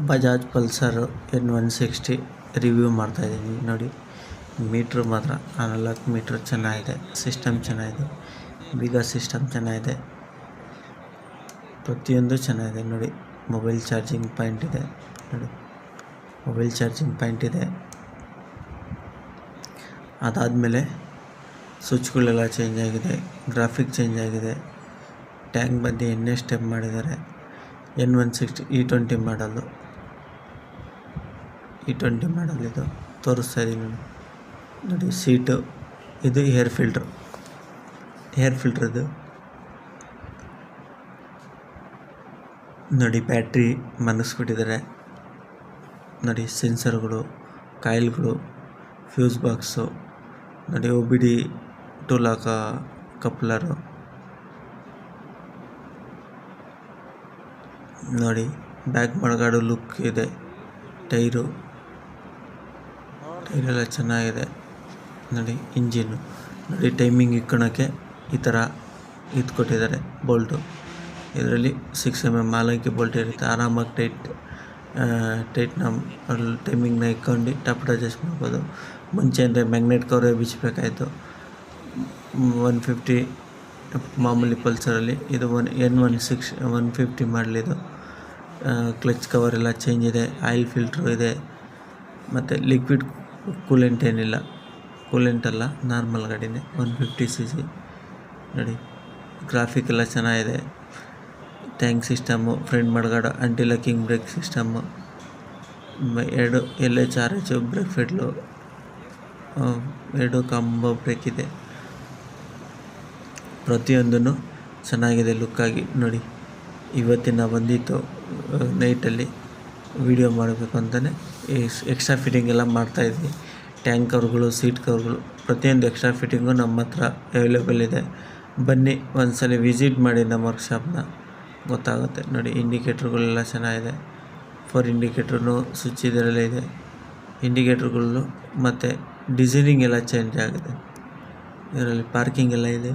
Bajaj Pulsar N160 review ಮಾಡ್ತಾಯಿದ್ದೀನಿ ನೋಡಿ. Metre ಮಾತ್ರ 4 ಮೀಟ್ರ್ ಚೆನ್ನಾಗಿದೆ, ಸಿಸ್ಟಮ್ ಚೆನ್ನಾಗಿದೆ, ಬೀಗ ಸಿಸ್ಟಮ್ ಚೆನ್ನಾಗಿದೆ, ಪ್ರತಿಯೊಂದು ಚೆನ್ನಾಗಿದೆ ನೋಡಿ. ಮೊಬೈಲ್ ಚಾರ್ಜಿಂಗ್ ಪಾಯಿಂಟ್ ಇದೆ ನೋಡಿ, ಮೊಬೈಲ್ ಚಾರ್ಜಿಂಗ್ ಪಾಯಿಂಟ್ ಇದೆ. ಅದಾದಮೇಲೆ ಸ್ವಿಚ್ಗಳೆಲ್ಲ ಚೇಂಜ್ ಆಗಿದೆ, ಗ್ರಾಫಿಕ್ ಚೇಂಜ್ ಆಗಿದೆ, ಟ್ಯಾಂಕ್ ಬಂದು ಎಣ್ಣೆ ಸ್ಟೆಪ್ ಮಾಡಿದ್ದಾರೆ. N160 E20 ಮಾಡಲು, E20 ಮಾಡಲ್ ಇದು ತೋರಿಸ್ತಾ ಇದ್ದೀನಿ ನೋಡಿ. ಸೀಟು ಇದು ಏರ್ ಫಿಲ್ಟ್ರ್ ಇದು ನೋಡಿ. ಬ್ಯಾಟ್ರಿ ಮನಗಿಸ್ಬಿಟ್ಟಿದ್ದಾರೆ ನೋಡಿ. ಸೆನ್ಸರ್ಗಳು, ಕಾಯಿಲ್ಗಳು, ಫ್ಯೂಸ್ ಬಾಕ್ಸು ನೋಡಿ, OBD ಟೂಲ್ ಹಾಕೋ ಕಪ್ಲರು ನೋಡಿ. ಬ್ಯಾಕ್ ಮಡಗಾಡು ಲುಕ್ ಇದೆ. ಟೈರೆಲ್ಲ ಚೆನ್ನಾಗಿದೆ ನೋಡಿ. ಇಂಜಿನ್ನು ನೋಡಿ. ಟೈಮಿಂಗ್ ಇಟ್ಕೊಳಕ್ಕೆ ಈ ಥರ ಇದು ಕೊಟ್ಟಿದ್ದಾರೆ ಬೋಲ್ಟು. ಇದರಲ್ಲಿ 6mm ಮಾಲಂಕಿ ಬೋಲ್ಟ್ ಇರುತ್ತೆ. ಆರಾಮಾಗಿ ಟೈಟ್ನ ಟೈಮಿಂಗ್ನ ಇಟ್ಕೊಂಡು ಟಪ್ ಅಡ್ಜಸ್ಟ್ ಮಾಡ್ಬೋದು. ಮುಂಚೆ ಅಂದರೆ ಮ್ಯಾಗ್ನೆಟ್ ಕವರೇ ಬಿಚ್ಚಬೇಕಾಯ್ತು. 150 ಮಾಮೂಲಿ ಪಲ್ಸರಲ್ಲಿ, ಇದು N150 ಮಾಡಲಿದು. ಕ್ಲಚ್ ಕವರ್ ಎಲ್ಲ ಚೇಂಜ್ ಇದೆ, ಆಯಿಲ್ ಫಿಲ್ಟ್ರು ಇದೆ, ಮತ್ತು ಲಿಕ್ವಿಡ್ ಕೂಲೆಂಟ್ ಏನಿಲ್ಲ, ಕೂಲೆಂಟ್ ಅಲ್ಲ, ನಾರ್ಮಲ್ ಗಾಡಿನೇ. 150cc ನೋಡಿ. ಗ್ರಾಫಿಕ್ ಎಲ್ಲ ಚೆನ್ನಾಗಿದೆ. Tank system, front mudguard, anti locking brake system, 2 LH RH brake pedal, 2 combo brake ಇದೆ. ಪ್ರತಿಯೊಂದೂ ಚೆನ್ನಾಗಿದೆ ಲುಕ್ಕಾಗಿ ನೋಡಿ. ಇವತ್ತಿನ ಬಂದಿತ್ತು ನೈಟಲ್ಲಿ ವಿಡಿಯೋ ಮಾಡಬೇಕು ಅಂತಲೇ ಎಕ್ಸ್ಟ್ರಾ ಫಿಟ್ಟಿಂಗ್ ಎಲ್ಲ ಮಾಡ್ತಾಯಿದ್ವಿ. ಟ್ಯಾಂಕ್ ಕವರ್ಗಳು, ಸೀಟ್ ಕವರ್ಗಳು, ಪ್ರತಿಯೊಂದು ಎಕ್ಸ್ಟ್ರಾ ಫಿಟ್ಟಿಂಗು ನಮ್ಮ ಹತ್ರ ಅವೈಲೇಬಲ್ ಇದೆ. ಬನ್ನಿ ಒಂದ್ಸಲ ವಿಸಿಟ್ ಮಾಡಿ ನಮ್ಮ ವರ್ಕ್ಶಾಪ್ನ, ಗೊತ್ತಾಗುತ್ತೆ ನೋಡಿ. ಇಂಡಿಕೇಟ್ರುಗಳೆಲ್ಲ ಚೆನ್ನಾಗಿದೆ. 4 ಇಂಡಿಕೇಟ್ರೂ ಸ್ವಿಚ್ ಇದರಲ್ಲೇ ಇದೆ. ಇಂಡಿಕೇಟ್ರುಗಳು ಮತ್ತು ಡಿಸೈನಿಂಗ್ ಎಲ್ಲ ಚೇಂಜ್ ಆಗಿದೆ. ಇದರಲ್ಲಿ ಪಾರ್ಕಿಂಗ್ ಎಲ್ಲ ಇದೆ.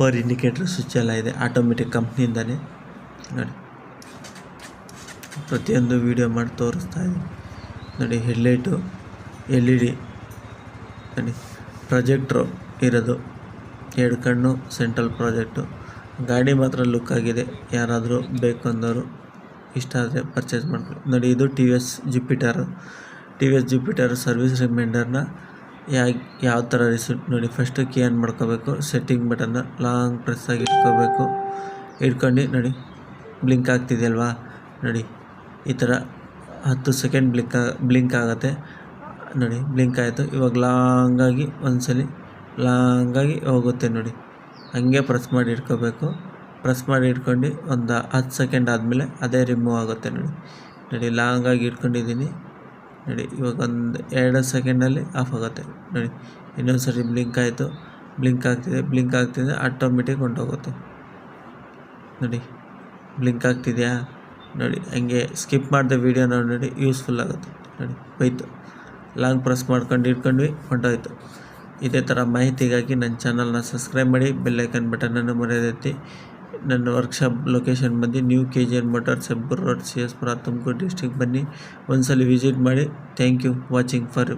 4 ಇಂಡಿಕೇಟ್ರ್ ಸ್ವಿಚ್ ಎಲ್ಲ ಇದೆ, ಆಟೋಮೆಟಿಕ್ ಕಂಪ್ನಿಯಿಂದನೇ ನೋಡಿ. ಪ್ರತಿಯೊಂದು ವೀಡಿಯೋ ಮಾಡಿ ತೋರಿಸ್ತಾ ಇದ್ದೀನಿ ನೋಡಿ. ಹೆಡ್ಲೈಟು LED ನೋಡಿ. ಪ್ರೊಜೆಕ್ಟ್ರು ಇರೋದು 2 ಕಣ್ಣು, ಸೆಂಟ್ರಲ್ ಪ್ರಾಜೆಕ್ಟು. ಗಾಡಿ ಮಾತ್ರ ಲುಕ್ ಆಗಿದೆ. ಯಾರಾದರೂ ಬೇಕು ಅಂದವರು ಇಷ್ಟ ಆದರೆ ಪರ್ಚೇಸ್ ಮಾಡ್ಕೊಳ್ಳಿ ನೋಡಿ. ಇದು TVS ಜುಪಿಟರ್ ಸರ್ವಿಸ್ ರಿಮೈಂಡರ್ನ ಯಾವ ಥರ ರಿಸೀಟ್ ನೋಡಿ. ಫಸ್ಟು ಕೀ ಆನ್ ಮಾಡ್ಕೋಬೇಕು. ಸೆಟ್ಟಿಂಗ್ ಬಟನ್ನ ಲಾಂಗ್ ಪ್ರೆಸ್ ಆಗಿ ಇಟ್ಕೋಬೇಕು. ಇಟ್ಕೊಂಡು ನೋಡಿ, ಬ್ಲಿಂಕ್ ಆಗ್ತಿದೆಯಲ್ವಾ ನೋಡಿ. ಈ ಥರ 10 ಸೆಕೆಂಡ್ ಬ್ಲಿಂಕ್ ಆಗುತ್ತೆ ನೋಡಿ. ಬ್ಲಿಂಕ್ ಆಯಿತು. ಇವಾಗ ಲಾಂಗಾಗಿ ಒಂದ್ಸಲಿ ಲಾಂಗಾಗಿ ಹೋಗುತ್ತೆ ನೋಡಿ. ಹಂಗೆ ಪ್ರೆಸ್ ಮಾಡಿ ಇಟ್ಕೋಬೇಕು. ಪ್ರೆಸ್ ಮಾಡಿ ಇಟ್ಕೊಂಡು ಒಂದು 10 ಸೆಕೆಂಡ್ ಆದಮೇಲೆ ಅದೇ ರಿಮೂವ್ ಆಗುತ್ತೆ ನೋಡಿ. ಲಾಂಗಾಗಿ ಇಟ್ಕೊಂಡಿದ್ದೀನಿ ನೋಡಿ. ಇವಾಗ ಒಂದು 2 ಸೆಕೆಂಡಲ್ಲಿ ಆಫ್ ಆಗುತ್ತೆ ನೋಡಿ. ಇನ್ನೊಂದು ಸರಿ ಬ್ಲಿಂಕ್ ಆಯಿತು, ಬ್ಲಿಂಕ್ ಆಗ್ತಿದೆ, ಆಟೋಮೆಟಿಕ್ ಹೊಂಟೋಗುತ್ತೆ ನೋಡಿ. ಬ್ಲಿಂಕ್ ಆಗ್ತಿದೆಯಾ ನೋಡಿ. ಹಂಗೆ ಸ್ಕಿಪ್ ಮಾಡಿದೆ ವೀಡಿಯೋ ನೋಡಿ, ಯೂಸ್ಫುಲ್ ಆಗುತ್ತೆ ನೋಡಿ. ಹೋಯ್ತು, ಲಾಂಗ್ ಪ್ರೆಸ್ ಮಾಡ್ಕೊಂಡು ಇಟ್ಕೊಂಡ್ವಿ, ಹೊಂಟೋಯ್ತು. ಇದೇ ಥರ ಮಾಹಿತಿಗಾಗಿ ನನ್ನ ಚಾನಲ್ನ ಸಬ್ಸ್ಕ್ರೈಬ್ ಮಾಡಿ, ಬೆಲ್ಲೈಕನ್ ಬಟನನ್ನು ಮರೆಯದೆತ್ತಿ. ನನ್ನ ವರ್ಕ್ಶಾಪ್ ಲೊಕೇಶನ್ ಬಂದು new KGN motors, Hebbur road, CS ಪುರ, ತುಮಕೂರು ಡಿಸ್ಟಿಕ್. ಬನ್ನಿ ಒಂದ್ಸಲ ವಿಸಿಟ್ ಮಾಡಿ. Thank you watching for